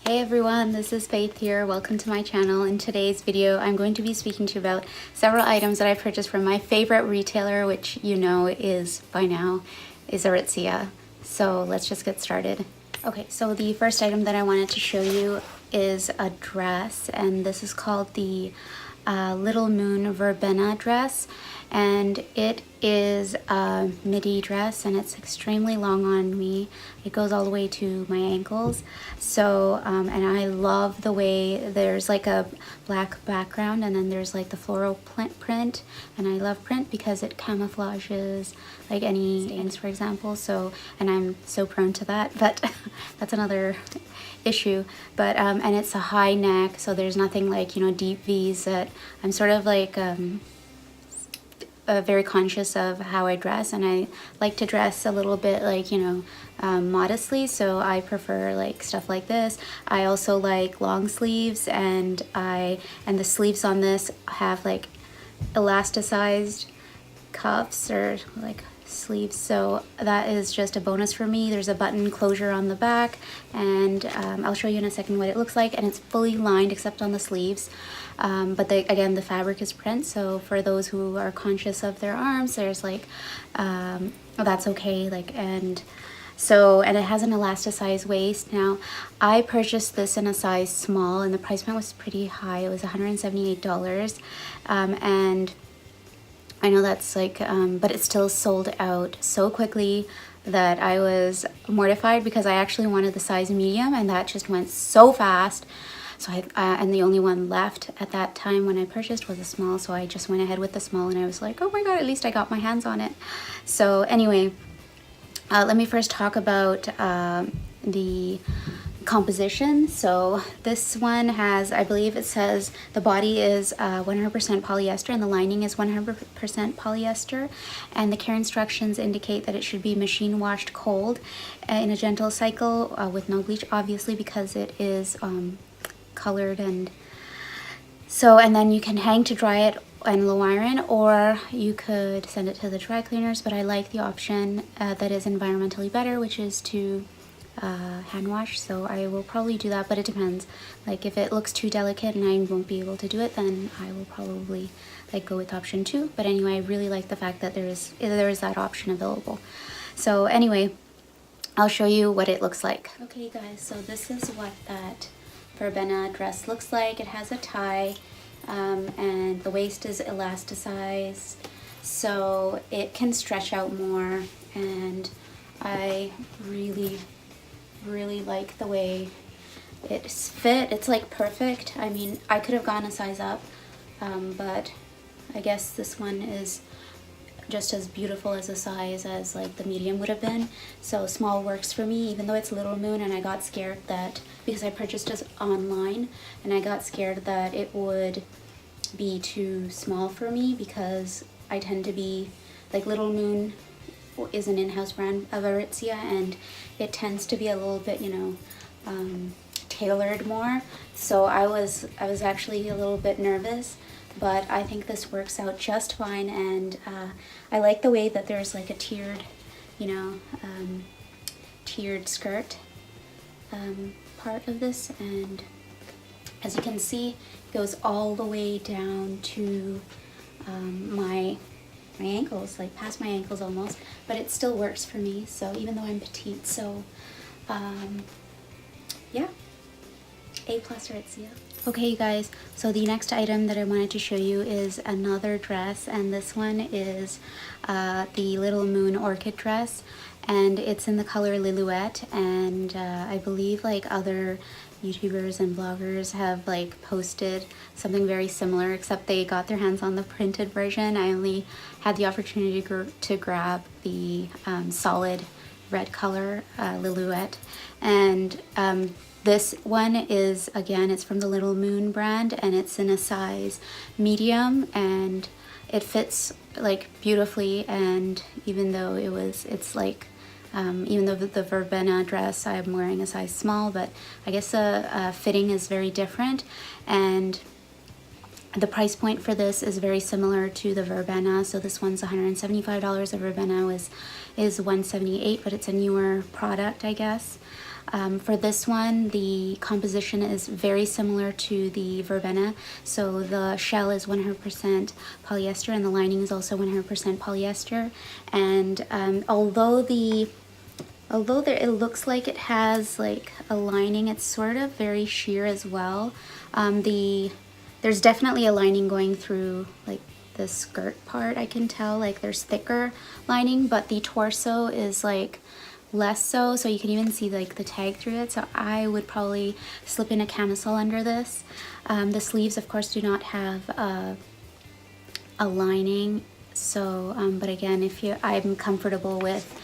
Hey everyone, this is Faith here. Welcome to my channel. In today's video, I'm going to be speaking to you about several items that I purchased from my favorite retailer, which you know is by now is Aritzia. So let's just get started. Okay, so the first item that I wanted to show you is a dress, and this is called the Little Moon Verbena dress, and it is a midi dress and it's extremely long on me. It goes all the way to my ankles. So and I love the way there's like a black background and then there's like the floral print, and I love print because it camouflages like any stains, for example. So, and I'm so prone to that, but that's another issue. But and it's a high neck, so there's nothing like, you know, deep V's that I'm sort of like very conscious of how I dress, and I like to dress a little bit like, you know, modestly, so I prefer like stuff like this. I also like long sleeves, and the sleeves on this have like elasticized cuffs or like sleeves, so that is just a bonus for me. There's a button closure on the back, and I'll show you in a second what it looks like, and it's fully lined except on the sleeves. But again, the fabric is print, so for those who are conscious of their arms, there's like that's okay. Like, and it has an elasticized waist. Now, I purchased this in a size small, and the price point was pretty high. It was $178, and I know that's like, but it still sold out so quickly that I was mortified because I actually wanted the size medium, and that just went so fast. So and the only one left at that time when I purchased was a small, so I just went ahead with the small, and I was like, oh my god, at least I got my hands on it. So anyway, let me first talk about the composition. So this one has, I believe it says the body is 100% polyester and the lining is 100% polyester, and the care instructions indicate that it should be machine washed cold in a gentle cycle with no bleach, obviously, because it is colored. And so, and then you can hang to dry it and low iron, or you could send it to the dry cleaners, but I like the option that is environmentally better, which is to hand wash. So I will probably do that, but it depends. Like, if it looks too delicate and I won't be able to do it, then I will probably like go with option 2. But anyway, I really like the fact that there is that option available. So anyway, I'll show you what it looks like. Okay guys, so this is what that Verbenna dress looks like. It has a tie, and the waist is elasticized, so it can stretch out more, and I really like the way it's fit. It's like perfect. I mean, I could have gone a size up, but I guess this one is just as beautiful as a size as like the medium would have been. So small works for me, even though it's Little Moon, and I got scared that, because I purchased it online, and I got scared that it would be too small for me, because I tend to be like, Little Moon is an in-house brand of Aritzia, and it tends to be a little bit, you know, tailored more. So I was actually a little bit nervous, but I think this works out just fine, and I like the way that there's like a tiered, you know, tiered skirt part of this, and as you can see, it goes all the way down to my ankles, like past my ankles almost, but it still works for me, so even though I'm petite. So yeah, A+ Aritzia. Okay you guys, so the next item that I wanted to show you is another dress, and this one is the Little Moon Orchid dress, and it's in the color Lillooet, and I believe like other YouTubers and bloggers have like posted something very similar, except they got their hands on the printed version. I only had the opportunity to grab the solid red color Lillooet, and this one is, again, it's from the Little Moon brand, and it's in a size medium, and it fits like beautifully. And even though it's like even though the Verbenna dress I'm wearing a size small, but I guess the fitting is very different, and the price point for this is very similar to the Verbenna. So this one's $175. The Verbenna is $178, but it's a newer product, I guess. For this one, the composition is very similar to the Verbenna. So the shell is 100% polyester and the lining is also 100% polyester. And although it looks like it has like a lining, it's sort of very sheer as well. There's definitely a lining going through like the skirt part, I can tell, like there's thicker lining, but the torso is like less so, so you can even see like the tag through it. So I would probably slip in a camisole under this. The sleeves of course do not have a lining, so but again, I'm comfortable with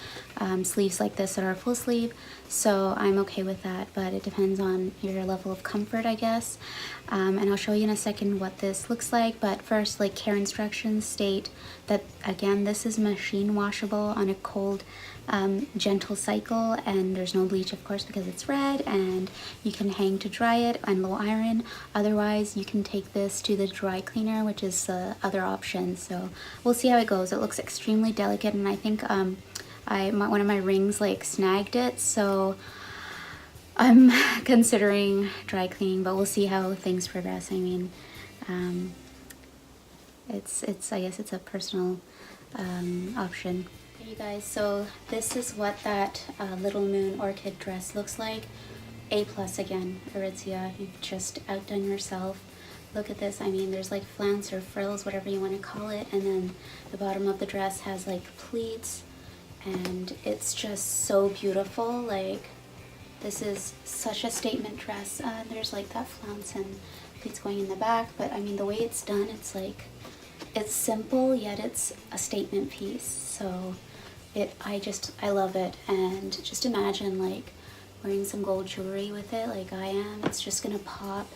sleeves like this that are full sleeve, so I'm okay with that, but it depends on your level of comfort, I guess. And I'll show you in a second what this looks like, but first, like, care instructions state that again this is machine washable on a cold gentle cycle, and there's no bleach of course because it's red, and you can hang to dry it and low iron. Otherwise you can take this to the dry cleaner, which is the other option. So we'll see how it goes. It looks extremely delicate, and I think one of my rings like snagged it, so I'm considering dry cleaning, but we'll see how things progress. I mean, I guess it's a personal option. You guys, so this is what that little Moon Orchid dress looks like. A+ again, Aritzia, you've just outdone yourself. Look at this. I mean, there's like flounce or frills, whatever you want to call it, and then the bottom of the dress has like pleats, and it's just so beautiful. Like, this is such a statement dress. There's like that flounce and pleats going in the back, but I mean the way it's done, it's like, it's simple yet it's a statement piece. So I love it. And just imagine like wearing some gold jewelry with it like I am. It's just gonna pop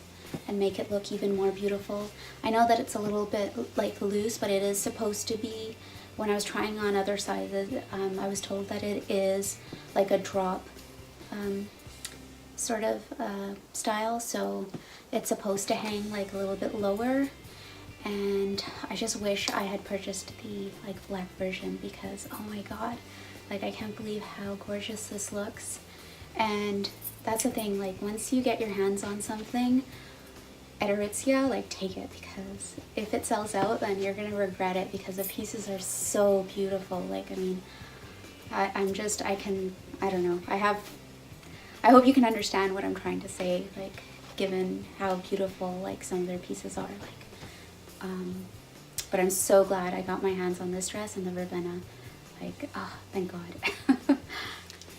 and make it look even more beautiful. I know that it's a little bit like loose, but it is supposed to be. When I was trying on other sizes, I was told that it is like a drop sort of style, so it's supposed to hang like a little bit lower. And I just wish I had purchased the like black version, because oh my god, like I can't believe how gorgeous this looks. And that's the thing, like once you get your hands on something at Aritzia, like take it, because if it sells out then you're gonna regret it, because the pieces are so beautiful. Like, I mean, I don't know, I hope you can understand what I'm trying to say, like given how beautiful like some of their pieces are, like but I'm so glad I got my hands on this dress and the Verbenna. Like, oh, thank God.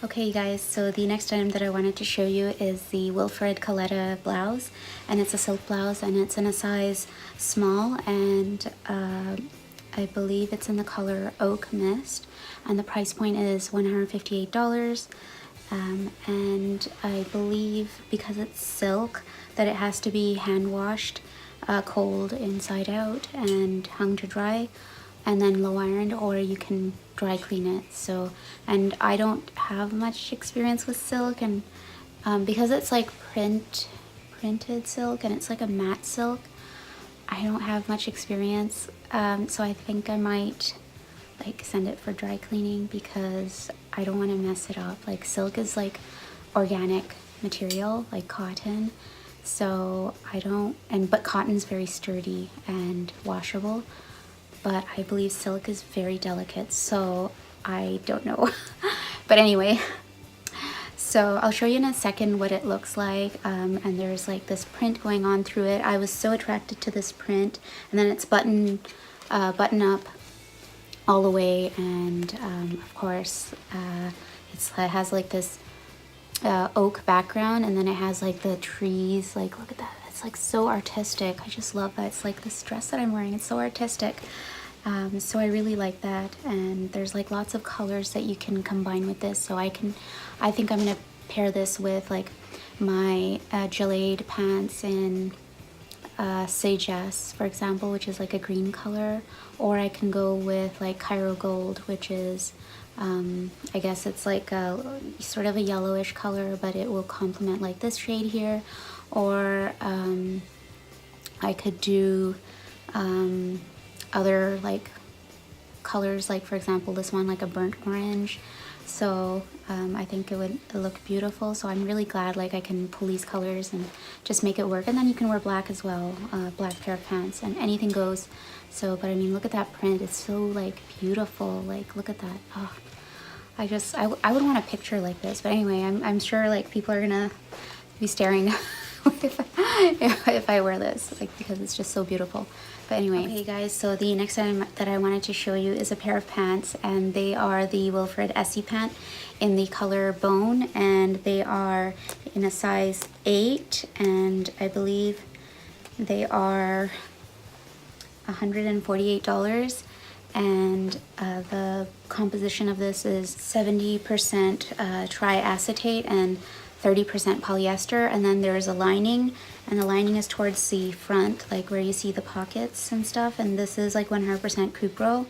Okay, you guys, so the next item that I wanted to show you is the Wilfred Caleta blouse, and it's a silk blouse, and it's in a size small, and I believe it's in the color Oak Mist, and the price point is $158. And I believe because it's silk that it has to be hand washed cold inside out and hung to dry, and then low ironed, or you can dry clean it. So, and I don't have much experience with silk, and because it's like printed silk and it's like a matte silk, I don't have much experience. So I think I might like send it for dry cleaning, because I don't want to mess it up. Like, silk is like organic material, like cotton, so I don't, but cotton's very sturdy and washable, but I believe silk is very delicate, so I don't know. But anyway, so I'll show you in a second what it looks like. And there's like this print going on through it. I was so attracted to this print, and then it's button up all the way, and of course it has like this oak background, and then it has like the trees. Like, look at that, it's like so artistic. I just love that. It's like this dress that I'm wearing, it's so artistic. So I really like that, and there's like lots of colors that you can combine with this. So I think I'm gonna pair this with like my gelade pants in Sagesse, for example, which is like a green color, or I can go with like Cairo Gold, which is I guess it's like a sort of a yellowish color, but it will complement like this shade here. Or I could do other like colors, like for example this one, like a burnt orange, So I think it would look beautiful. So I'm really glad like I can pull these colors and just make it work. And then you can wear black as well, black pair of pants, and anything goes. So, but I mean, look at that print. It's so like beautiful. Like, look at that. Oh, I would want a picture like this. But anyway, I'm sure like people are gonna be staring if I wear this, like, because it's just so beautiful. But anyway, okay guys, so the next item that I wanted to show you is a pair of pants, and they are the Wilfred SE pant in the color Bone, and they are in a size 8, and I believe they are $148, and the composition of this is 70% triacetate and 30% polyester, and then there's a lining, and the lining is towards the front, like where you see the pockets and stuff, and this is like 100% Cupro,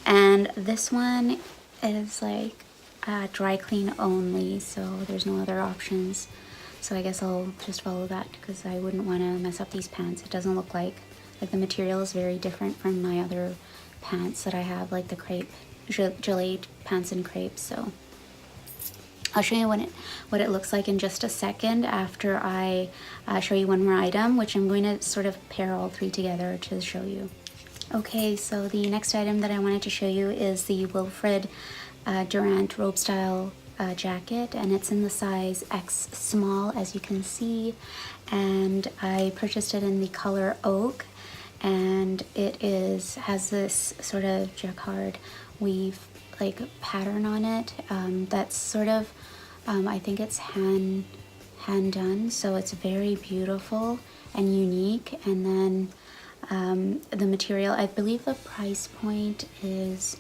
and this one is like dry clean only, so there's no other options. So I guess I'll just follow that because I wouldn't want to mess up these pants. It doesn't look like the material is very different from my other pants that I have, like the crepe, gelée pants in crepe. So I'll show you what it looks like in just a second after I show you one more item, which I'm going to sort of pair all three together to show you. Okay, so the next item that I wanted to show you is the Wilfred Durante robe style jacket, and it's in the size X small, as you can see, and I purchased it in the color Oak, and it has this sort of jacquard weave like pattern on it that's sort of I think it's hand done, so it's very beautiful and unique. And then the material, I believe the price point is,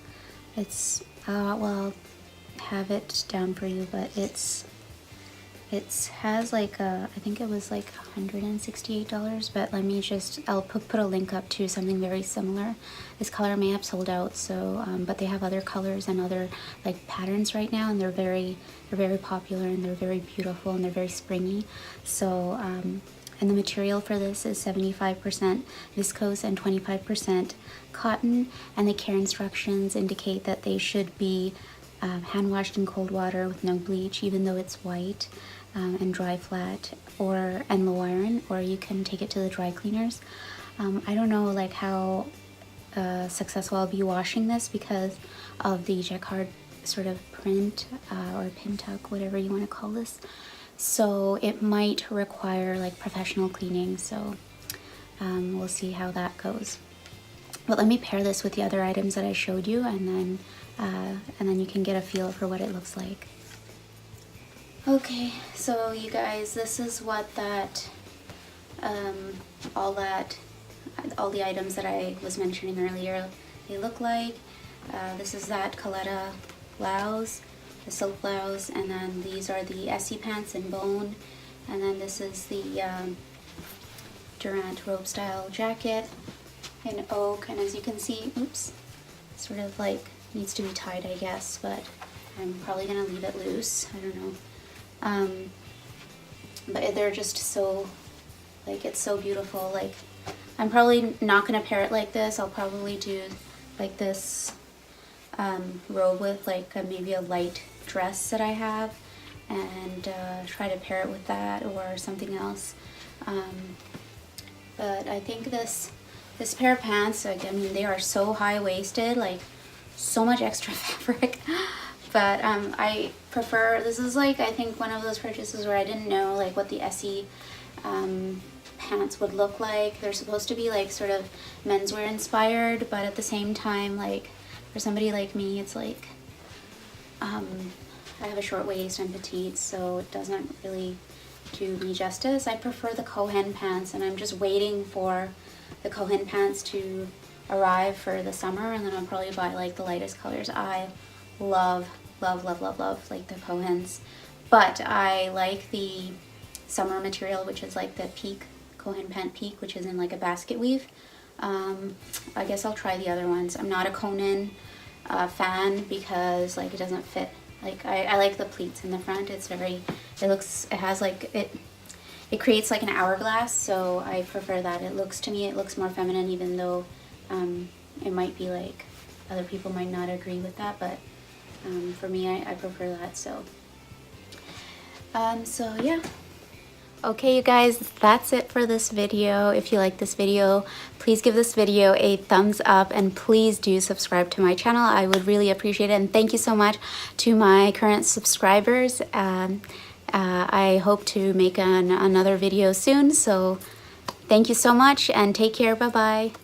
well, I'll have it down for you, but it has like I think it was like $168, but let me just, I'll put a link up to something very similar. This color may have sold out, so but they have other colors and other like patterns right now, and they're very popular, and they're very beautiful, and they're very springy. So and the material for this is 75% viscose and 25% cotton, and the care instructions indicate that they should be hand washed in cold water with no bleach, even though it's white, and dry flat and low iron, or you can take it to the dry cleaners. I don't know like how successful I'll be washing this because of the jacquard sort of print or pin tuck, whatever you want to call this. So it might require like professional cleaning, so we'll see how that goes. But let me pair this with the other items that I showed you, and then you can get a feel for what it looks like. Okay, so you guys, this is what that all the items that I was mentioning earlier, they look like. This is that Colleta blouse, the silk blouse, and then these are the Essie pants in Bone, and then this is the Durante robe style jacket in Oak, and as you can see, oops, sort of like needs to be tied, I guess, but I'm probably gonna leave it loose, I don't know. But they're just so, like, it's so beautiful. Like, I'm probably not gonna pair it like this. I'll probably do like this robe with like maybe a light dress that I have, and try to pair it with that or something else. But I think this pair of pants, like, I mean, they are so high-waisted, like so much extra fabric. But I prefer, this is like, I think one of those purchases where I didn't know like what the Essie pants would look like. They're supposed to be like sort of menswear inspired, but at the same time, like for somebody like me, it's like I have a short waist, I'm petite, so it doesn't really do me justice. I prefer the Cohen pants, and I'm just waiting for the Cohen pants to arrive for the summer, and then I'll probably buy like the lightest colors. I love like the Cohens, but I like the summer material, which is like the peak Cohen pant peak, which is in like a basket weave. I guess I'll try the other ones. I'm not a Conan fan because like it doesn't fit. Like I like the pleats in the front. It's very, it has like it creates like an hourglass, so I prefer that. It looks, to me, it looks more feminine, even though it might be like other people might not agree with that, but For me, I prefer that. So yeah. Okay, you guys, that's it for this video. If you like this video, please give this video a thumbs up and please do subscribe to my channel. I would really appreciate it. And thank you so much to my current subscribers. I hope to make another video soon. So thank you so much and take care. Bye-bye.